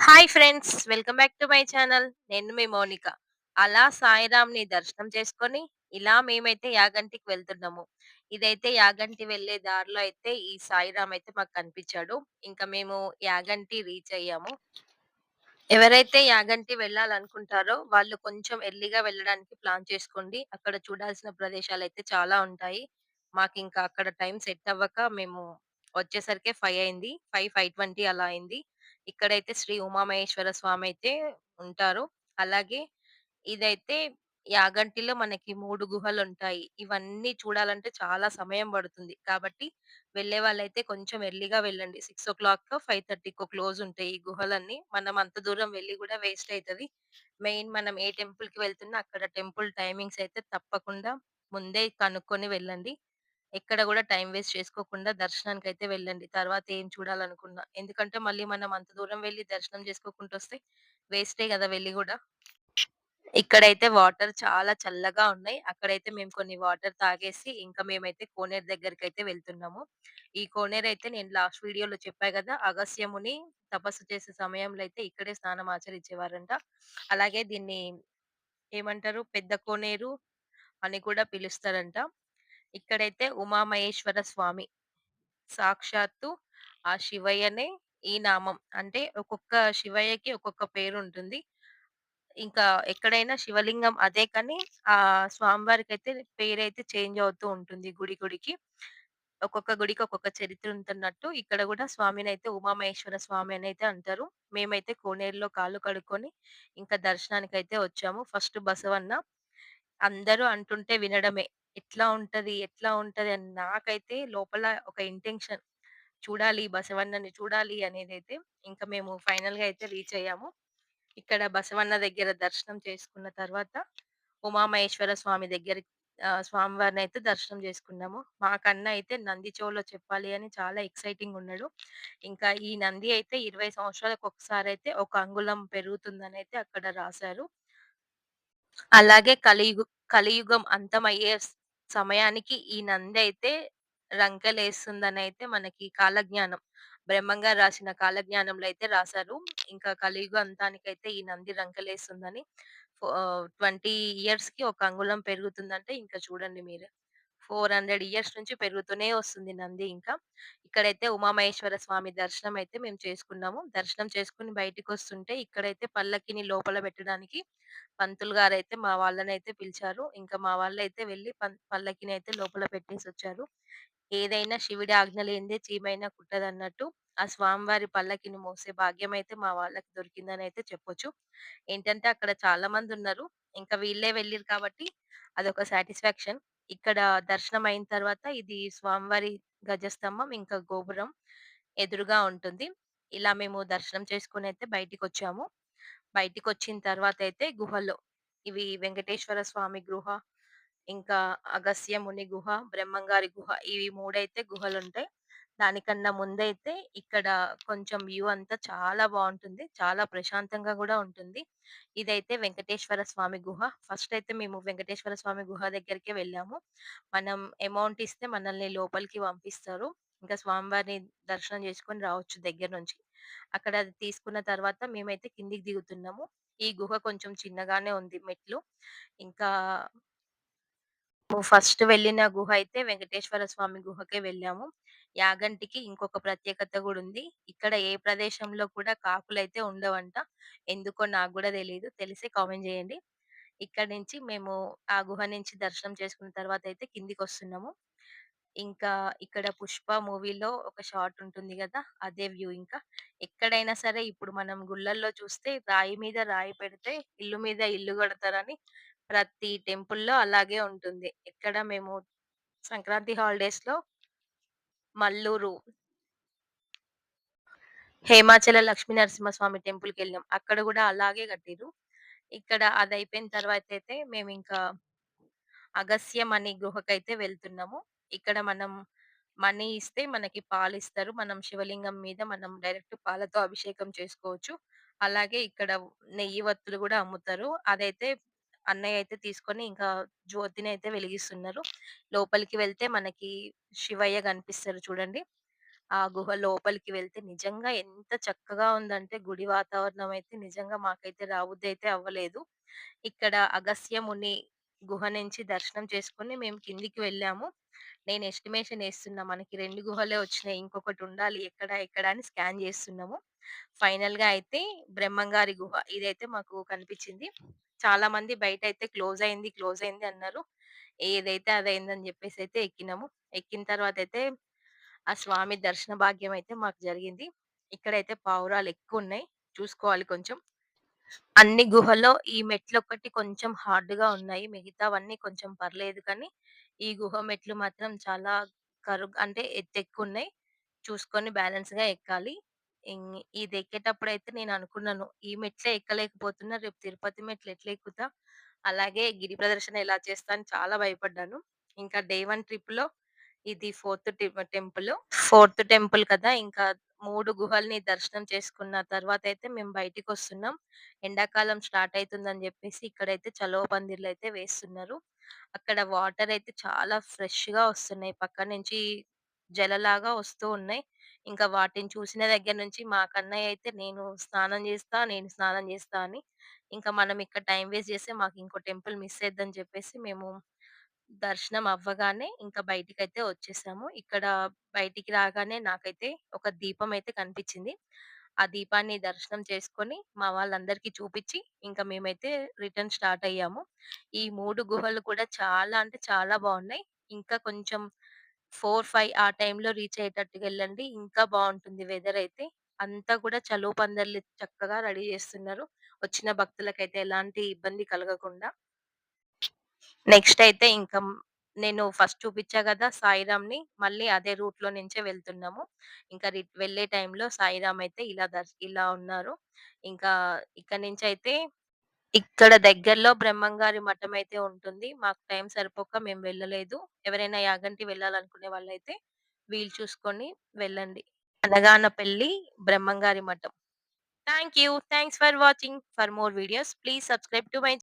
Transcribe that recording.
Hi friends! Welcome back to my channel. నేను మీ మౌనిక. అలా సాయిరాంని దర్శనం చేసుకొని, ఇలా మేమైతే యాగంటికి వెళ్తున్నాము. ఇదైతే యాగంటి వెళ్ళే దారిలో అయితే ఈ సాయిరాం అయితే మాకు కనిపించాడు. ఇంకా మేము యాగంటి రీచ్ అయ్యాము. ఎవరైతే యాగంటి వెళ్ళాలనుకుంటారో వాళ్ళు కొంచెం ఎర్లీగా వెళ్ళడానికి ప్లాన్ చేసుకోండి. అక్కడ చూడాల్సిన ప్రదేశాలైతే చాలా ఉంటాయి. మాకింకా అక్కడ టైం సెట్ అవ్వక మేము వచ్చేసరికే 5 అయింది. 5, 5:20 అలా అయింది. ఇక్కడైతే శ్రీ ఉమామహేశ్వర స్వామయితే ఉంటారు. అలాగే ఇదైతే యాగంటిలో మనకి 3 గుహలుంటాయి. ఇవన్నీ చూడాలంటే చాలా సమయం పడుతుంది. కాబట్టి వెళ్ళే వాళ్ళైతే కొంచెం ఎర్లీగా వెళ్ళండి. 6:00కో, 5:30కో క్లోజ్ ఉంటాయి ఈ గుహలన్నీ. మనం అంత దూరం వెళ్లి గూడా వేస్ట్ అయితది. మెయిన్ మనం ఏ టెంపుల్‌కి వెళ్తున్నా అక్కడ టెంపుల్ టైమింగ్స్ అయితే తప్పకుండా ముందే కనుక్కొని వెళ్ళండి. ఎక్కడ గూడా టైమ్ వేస్ట్ చేసుకోకుండా దర్శనానికైతే వెళ్ళండి. తర్వాత ఏం చూడాలనుకున్నా. ఎందుకంటే మళ్ళీ మనం అంత దూరం వెళ్లి దర్శనం చేసుకోకుంటొస్తే వేస్టే గదా! వెళ్లి గూడా. ఇక్కడైతే వాటర్ చాలా చల్లగా ఉన్నాయి. అక్కడైతే మేము కొన్ని వాటర్ తాగేసి, ఇంకా మేమైతే కోనేరు దగ్గరికైతే వెళ్తున్నాము. ఈ కోనేరైతే నేను లాస్ట్ వీడియోలో చెప్పా గదా! అగస్త్య ముని తపస్సు చేసే సమయంలో అయితే ఇక్కడే స్నానం ఆచరించేవారంట. అలాగే దీన్ని ఏమంటారు? పెద్ద కోనేరు అని కూడా పిలుస్తారంట. ఇక్కడైతే ఉమామహేశ్వర స్వామి సాక్షాత్తు ఆ శివయ్యనే ఈ నామం. అంటే ఒక్కొక్క శివయ్యకి ఒక్కొక్క పేరుంటుంది. ఇంకా ఎక్కడైనా శివలింగం అదే కానీ స్వామివారికైతే పేరైతే చేంజ్ అవుతూ ఉంటుంది గుడి గుడికి. ఒక్కొక్క గుడికి ఒక్కొక్క చరిత్ర ఉంటున్నట్టు ఇక్కడ గూడా స్వామినైతే ఉమామహేశ్వర స్వామి అనైతే అంటారు. మేమైతే కోనేరులో కాళ్ళు కడుక్కొని ఇంకా దర్శనానికైతే వచ్చాము. ఫస్ట్ బసవన్న అందరూ అంటుంటే వినడమే. ఎట్లా ఉంటది? ఎట్లా ఉంటది? అని నాకైతే లోపల ఒక ఇంటెన్షన్. చూడాలి బసవన్నని చూడాలి అనేదైతే ఇంకా మేము ఫైనల్‌గా అయితే రీచ్ అయ్యాము. ఇక్కడ బసవన్న దగ్గర దర్శనం చేసుకున్న తర్వాత ఉమామహేశ్వర స్వామి దగ్గరికి స్వామివారినైతే దర్శనం చేసుకున్నాము. మాకన్న అయితే నంది చెవులో చెప్పాలి అని చాలా ఎక్సైటింగ్ ఉన్నాడు. ఇంకా ఈ నంది అయితే 20 సంవత్సరాలకు ఒకసారైతే ఒక అంగుళం పెరుగుతుందనైతే అక్కడ రాశారు. అలాగే కలియుగం అంతమయ్యే సమయానికి ఈ నందైతే రంకెలేస్తుందనైతే మనకి కాలజ్ఞానం బ్రహ్మంగారు రాసిన కాలజ్ఞానంలో అయితే రాసారు. ఇంకా కలియుగ అంతానికైతే ఈ నంది రంకెలేస్తుందని 20 ఇయర్స్‌కి ఒక అంగుళం పెరుగుతుందంటే ఇంకా చూడండి మీరే. 400 ఇయర్స్ నుంచి పెరుగుతూనే వస్తుంది నంది ఇంకా. ఇక్కడైతే ఉమామహేశ్వర స్వామి దర్శనం అయితే మేము చేసుకున్నాము. దర్శనం చేసుకొని బయటికొస్తుంటే ఇక్కడైతే పల్లకిని లోపల పెట్టడానికి పంతులు గారైతే మా వాళ్ళనైతే పిలిచారు. ఇంకా మా వాళ్ళైతే వెళ్లి పల్లకినైతే లోపల పెట్టేసొచ్చారు. ఏదైనా శివుడి ఆజ్ఞ లేనిదే చీమైనా కుట్టదన్నట్టు ఆ స్వామివారి పల్లకిని మోసే భాగ్యమైతే మా వాళ్ళకి దొరికిందనైతే చెప్పొచ్చు. ఏంటంటే అక్కడ చాలా మందున్నారు. ఇంకా వీళ్ళే వెళ్ళిర్రు కాబట్టి అదొక సాటిస్ఫాక్షన్. ఇక్కడ దర్శనం అయిన తర్వాత ఇది స్వామివారి గజస్తంభం, ఇంకా గోపురం ఎదురుగా ఉంటుంది. ఇలా మేము దర్శనం చేసుకొనైతే బయటికొచ్చాము. బయటికొచ్చిన తర్వాతయితే గుహలో ఇవి వెంకటేశ్వర స్వామి గుహ, ఇంకా అగస్త్య ముని గుహ, బ్రహ్మంగారి గుహ ఇవి 3 అయితే గుహలుంటాయి. దానికన్నా ముందైతే ఇక్కడ కొంచెం వ్యూ అంతా చాలా బావుంటుంది. చాలా ప్రశాంతంగా గూడా ఉంటుంది. ఇదైతే వెంకటేశ్వర స్వామి గుహ. ఫస్ట్ అయితే మేము వెంకటేశ్వర స్వామి గుహ దగ్గరికే వెళ్ళాము. మనం అమౌంట్ ఇస్తే మనల్ని లోపలికి పంపిస్తారు. ఇంకా స్వామివారిని దర్శనం చేసుకొని రావచ్చు దగ్గర నుంచి. అక్కడ అది తీసుకున్న తర్వాత మేమైతే కిందికి దిగుతున్నాము. ఈ గుహ కొంచెం చిన్నగానే ఉంది మెట్లు. ఇంకా ఫస్ట్ వెళ్ళిన గుహ అయితే వెంకటేశ్వర స్వామి గుహకే వెళ్ళాము. యాగంటికి ఇంకొక ప్రత్యేకత గూడా ఉంది. ఇక్కడ ఏ ప్రదేశంలో కూడా కాకులైతే ఉండవంట. ఎందుకో నాకు గూడా తెలీదు. తెలిస్తే కామెంట్ జేయండి. ఇక్కడి నుంచి మేము ఆ గుహ నుంచి దర్శనం చేసుకున్న తర్వాతయితే కిందికొస్తున్నాము. ఇంకా ఇక్కడ 'పుష్ప' మూవీలో ఒక షాట్ ఉంటుంది గదా! అదే వ్యూ ఇంకా. ఎక్కడైనా సరే ఇప్పుడు మనం గుళ్ళల్లో చూస్తే రాయి మీద రాయి పెడితే ఇల్లు మీద ఇల్లు కడతారని ప్రతి టెంపుల్‌లో అలాగే ఉంటుంది. ఇక్కడ మేము సంక్రాంతి హాలిడేస్‌లో మల్లూరు హేమాచల లక్ష్మీ నరసింహస్వామి టెంపుల్‌కెళ్ళాం. అక్కడ గూడా అలాగే కట్టిర్రు. ఇక్కడ అదయిపోయిన తర్వాతయితే మేమింకా అగస్త్యమణి గుహకైతే వెళ్తున్నాము. ఇక్కడ మనం మనీ ఇస్తే మనకి పాలిస్తారు. మనం శివలింగం మీద మనం డైరెక్ట్ పాలతో అభిషేకం చేసుకోవచ్చు. అలాగే ఇక్కడ నెయ్యి వత్తులు గూడా అమ్ముతారు. అదైతే అన్నయ్య అయితే తీసుకొని ఇంకా జ్యోతినైతే వెలిగిస్తున్నారు. లోపలికి వెళ్తే మనకి శివయ్య కనిపిస్తారు చూడండి. ఆ గుహ లోపలికి వెళ్తే నిజంగా ఎంత చక్కగా ఉందంటే గుడి వాతావరణం అయితే నిజంగా మాకైతే రాబుద్దయితే అవ్వలేదు. ఇక్కడ అగస్త్య ముని గుహ నుంచి దర్శనం చేసుకొని మేము కిందికి వెళ్ళాము. నేను ఎస్టిమేషన్ ఏస్తున్నా. మనకి 2 గుహలే వచ్చినాయి. ఇంకొకటి ఉండాలి. ఎక్కడ, ఎక్కడ అని స్కాన్ చేస్తున్నాము. ఫైనల్‌గా అయితే బ్రహ్మంగారి గుహ ఇదైతే మాకు కనిపించింది. చాలా మంది బయటైతే క్లోజ్ అయింది అన్నారు. ఏదైతే అదయిందని జెప్పేసయితే ఎక్కినాము. ఎక్కిన తర్వాతయితే ఆ స్వామి దర్శన భాగ్యం అయితే మాకు జరిగింది. ఇక్కడైతే పావురాలు ఎక్కువున్నాయి. చూసుకోవాలి కొంచెం. అన్ని గుహల్లో ఈ మెట్లొక్కటి కొంచెం హార్డ్‌గా ఉన్నాయి. మిగతావన్నీ కొంచెం పర్లేదు కానీ, ఈ గుహ మెట్లు మాత్రం చాలా అంటే ఎత్తెక్కువున్నాయి. చూసుకొని బ్యాలెన్స్‌గా ఎక్కాలి. ఇదెక్కేటప్పుడైతే నేననుకున్నాను, ఈ మెట్లే ఎక్కలేకపోతున్నా, రేపు తిరుపతి మెట్లు ఎట్లా ఎక్కుతా? అలాగే గిరి ప్రదర్శన ఎలా చేస్తా అని చాలా భయపడ్డాను. ఇంకా డే 1 ట్రిప్‌లో ఇది టెంపుల్. ఫోర్త్ టెంపుల్ కదా! ఇంకా 3 గుహల్ని దర్శనం చేసుకున్న తర్వాతయితే మేము బయటికొస్తున్నాం. ఎండాకాలం స్టార్ట్ అయితుందని జెప్పేసి ఇక్కడైతే చలువ పందిర్లయితే వేస్తున్నారు. అక్కడ వాటరయితే చాలా ఫ్రెష్‌గా వస్తున్నాయి. పక్క నుంచి జలలాగా వస్తూ ఉన్నాయి. ఇంకా వాటిని చూసిన దగ్గర నుంచి మా కన్నయ్య అయితే నేను స్నానం జేస్తా అని. ఇంకా మనం ఇక్కడ టైమ్ వేస్ట్ జేస్తే మాకు ఇంకో టెంపుల్ మిస్ అయిద్దని చెప్పేసి మేము దర్శనం అవ్వగానే ఇంకా బయటికైతే వచ్చేసాము. ఇక్కడ బయటికి రాగానే నాకైతే ఒక దీపం అయితే కనిపించింది. ఆ దీపాన్ని దర్శనం చేసుకొని మా వాళ్ళందరికీ చూపిచ్చి ఇంకా మేమైతే రిటర్న్ స్టార్ట్ అయ్యాము. ఈ 3 గుహలు కూడా చాలా అంటే చాలా బావున్నాయి. ఇంకా కొంచెం 4, 5 ఆ టైంలో రీచ్ అయ్యేటట్టుగా ఎళ్ళండి. ఇంకా బావుంటుంది వెదర్ అయితే. అంతా కూడా చలువ పందిర్లు చక్కగా రెడీ చేస్తున్నారు. వచ్చిన భక్తులకైతే ఎలాంటి ఇబ్బంది కలగకుండా. నెక్స్ట్ అయితే ఇంకా నేను ఫస్ట్ చూపిచ్చా గదా! సాయిరామ్‌ని. మళ్ళీ అదే రూట్‌లో నుంచే వెళ్తున్నాము. ఇంకా వెళ్ళే టైంలో సాయిరామ్ అయితే ఇలా ఉన్నారు. ఇంకా ఇక్కడి నుంచయితే ఇక్కడ దగ్గరలో బ్రహ్మంగారి మఠం అయితే ఉంటుంది. మాకు టైం సరిపోక మేము వెళ్ళలేదు. ఎవరైనా యాగంటి వెళ్ళాలనుకునే వాళ్ళైతే వీలు చూసుకొని వెళ్ళండి. అనగానపల్లి బ్రహ్మంగారి మఠం. Thank you. Thanks for watching. For more videos please subscribe to my